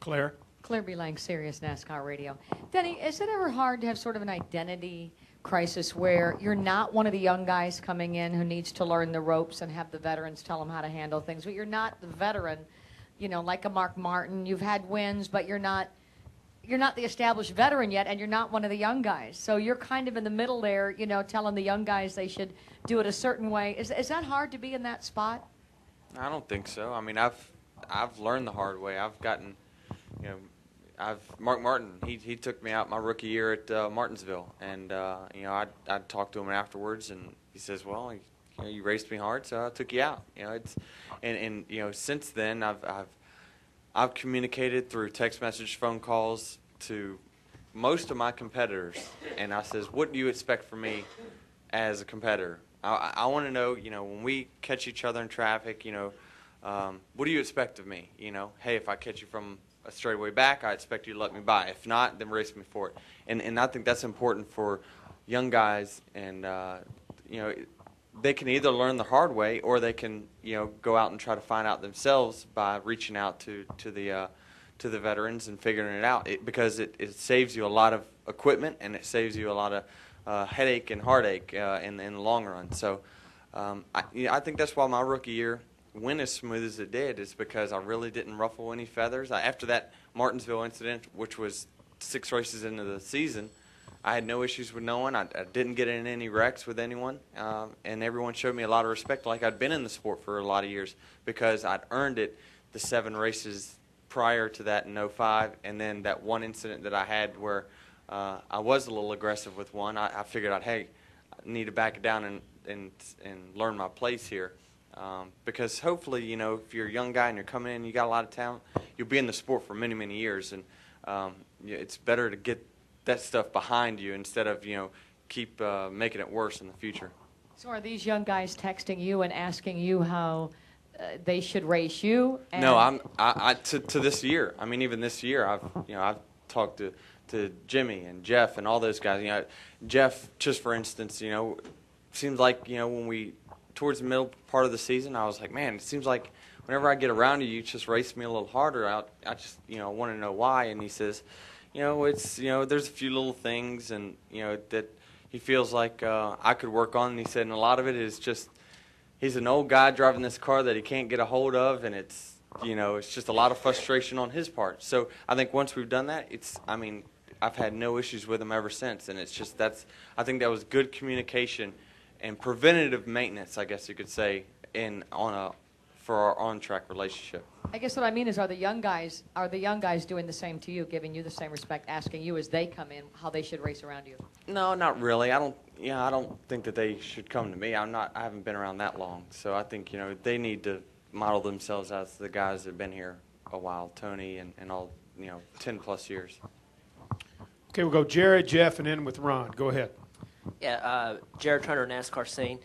Claire? Claire B. Lang, Sirius NASCAR Radio. Denny, is it ever hard to have sort of an identity crisis where you're not one of the young guys coming in who needs to learn the ropes and have the veterans tell them how to handle things, but you're not the veteran, you know, like a Mark Martin. You've had wins, but you're not the established veteran yet, and you're not one of the young guys. So you're kind of in the middle there, you know, telling the young guys they should do it a certain way. Is that hard to be in that spot? I don't think so. I mean, I've learned the hard way. I've gotten, you know, Mark Martin, he took me out my rookie year at Martinsville, and you know, I talked to him afterwards, and he says, well, you know, you raced me hard, so I took you out. You know, it's and you know, since then I've communicated through text message, phone calls to most of my competitors, and I says, what do you expect from me as a competitor? I want to know, you know, when we catch each other in traffic, you know, what do you expect of me? You know, hey, if I catch you from a straightaway back, I expect you to let me by. If not, then race me for it. And I think that's important for young guys, and you know, they can either learn the hard way, or they can, you know, go out and try to find out themselves by reaching out to the veterans and figuring it out. Because it saves you a lot of equipment, and it saves you a lot of headache and heartache in the long run. So I think that's why my rookie year went as smooth as it did, is because I really didn't ruffle any feathers. After that Martinsville incident, which was 6 races into the season, I had no issues with no one. I didn't get in any wrecks with anyone, and everyone showed me a lot of respect, like I'd been in the sport for a lot of years, because I'd earned it the 7 races prior to that in '05, and then that one incident that I had where I was a little aggressive with one. I figured out, hey, I need to back it down and learn my place here. Because hopefully, you know, if you're a young guy and you're coming in, you got a lot of talent, you'll be in the sport for many, many years, and it's better to get that stuff behind you instead of, you know, keep making it worse in the future. So are these young guys texting you and asking you how they should race you? And No, to this year. I mean, even this year, I've talked to Jimmy and Jeff and all those guys. You know, Jeff, just for instance, you know, seems like, you know, when we towards the middle part of the season, I was like, man, it seems like whenever I get around you, you just race me a little harder. I just, you know, want to know why. And he says, you know, it's, you know, there's a few little things, and, you know, that he feels like I could work on. And he said, and a lot of it is just, he's an old guy driving this car that he can't get a hold of, and it's, you know, it's just a lot of frustration on his part. So I think once we've done that, I mean, I've had no issues with him ever since. And it's just, I think that was good communication and preventative maintenance, I guess you could say, for our on-track relationship. I guess what I mean is, are the young guys doing the same to you, giving you the same respect, asking you as they come in how they should race around you? No, not really. I don't think that they should come to me. I haven't been around that long, so I think, you know, they need to model themselves as the guys that have been here a while, Tony and all, you know, 10+ years. Okay, we'll go Jared, Jeff, and then with Ron. Go ahead. Yeah, Jared Turner, NASCAR Scene.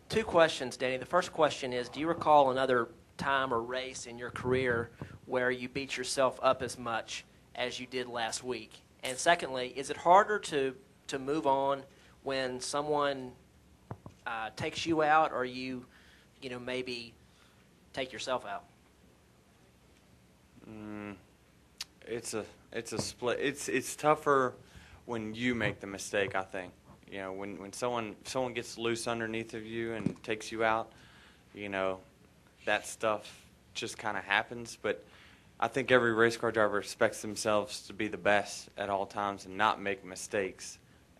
2 questions, Danny. The first question is, do you recall another time or race in your career where you beat yourself up as much as you did last week? And secondly, is it harder to move on when someone takes you out, or you know, maybe take yourself out? It's a split. It's tougher when you make the mistake, I think. You know, when someone gets loose underneath of you and takes you out, you know, that stuff just kind of happens. But I think every race car driver expects themselves to be the best at all times and not make mistakes.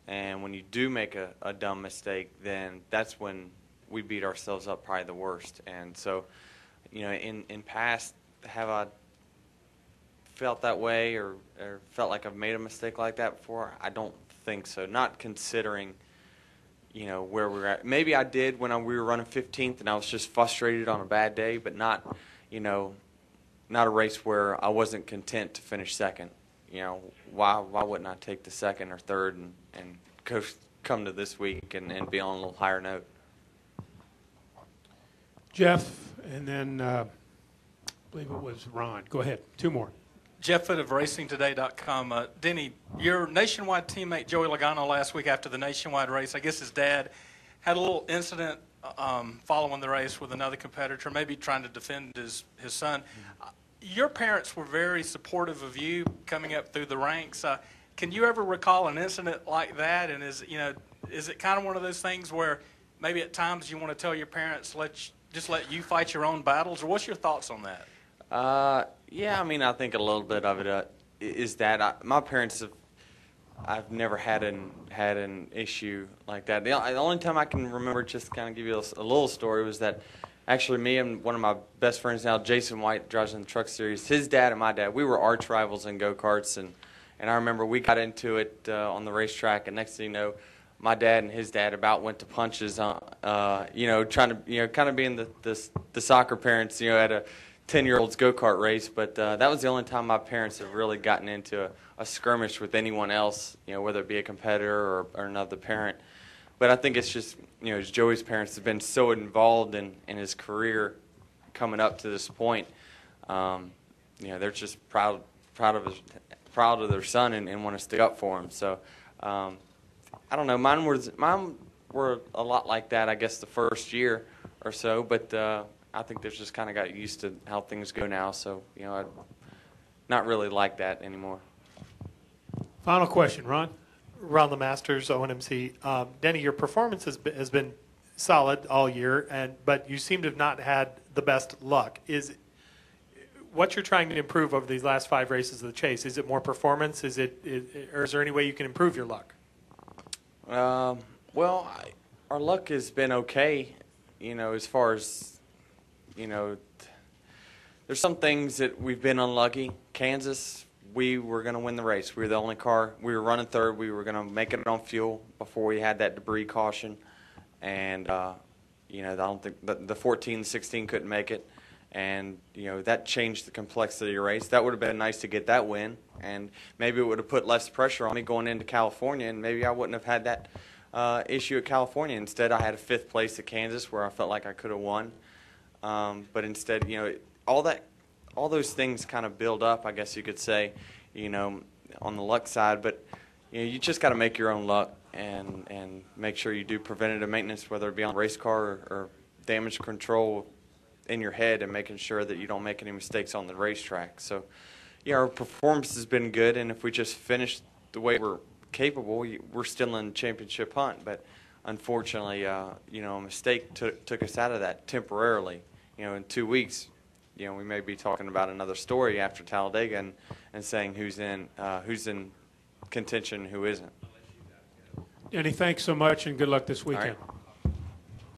And when you do make a dumb mistake, then that's when we beat ourselves up probably the worst. And so, you know, in past, have I felt that way or felt like I've made a mistake like that before? I don't think so. Not considering, you know, where we're at. Maybe I did when we were running 15th and I was just frustrated on a bad day, but not, you know, not a race where I wasn't content to finish second. You know, why wouldn't I take the second or third and come to this week and be on a little higher note? Jeff, and then I believe it was Ron. Go ahead. 2 more. Jeff Foote of RacingToday.com. Denny, your Nationwide teammate Joey Logano last week after the Nationwide race, I guess his dad had a little incident following the race with another competitor, maybe trying to defend his son. your parents were very supportive of you coming up through the ranks. Can you ever recall an incident like that? And is it kind of one of those things where maybe at times you want to tell your parents, just let you fight your own battles? Or what's your thoughts on that? Yeah, I mean, I think a little bit of it is that my parents have. I've never had an issue like that. The only time I can remember, just kind of give you a little story, was that actually me and one of my best friends now, Jason White, drives in the truck series. His dad and my dad, we were arch rivals in go-karts, and I remember we got into it on the racetrack, and next thing you know, my dad and his dad about went to punches, trying to, kind of being the soccer parents, at a 10-year-old's go-kart race. But that was the only time my parents have really gotten into a skirmish with anyone else, whether it be a competitor or another parent. But I think it's just, Joey's parents have been so involved in his career coming up to this point. They're just proud of their son and want to stick up for him. So I don't know. Mine were a lot like that, I guess, the first year or so. But I think they've just kind of got used to how things go now. So I'm not really like that anymore. Final question, Ron. Around the Masters, ONMC. Denny, your performance has been solid all year, but you seem to have not had the best luck. What you're trying to improve over these last 5 races of the Chase? Is it more performance? Or is there any way you can improve your luck? Well, our luck has been okay, as far as, there's some things that we've been unlucky. Kansas, we were going to win the race. We were the only car. We were running third. We were going to make it on fuel before we had that debris caution. And, I don't think the 14, 16 couldn't make it. And, that changed the complexity of the race. That would have been nice to get that win. And maybe it would have put less pressure on me going into California, and maybe I wouldn't have had that issue at California. Instead, I had a 5th place at Kansas where I felt like I could have won. But instead, all those things kind of build up, I guess you could say, on the luck side. But, you just got to make your own luck and make sure you do preventative maintenance, whether it be on the race car or damage control in your head, and making sure that you don't make any mistakes on the racetrack. So, our performance has been good, and if we just finish the way we're capable, we're still in the championship hunt. But unfortunately, a mistake took us out of that temporarily. In 2 weeks, we may be talking about another story after Talladega and saying who's in contention and who isn't. Denny, thanks so much, and good luck this weekend. All right.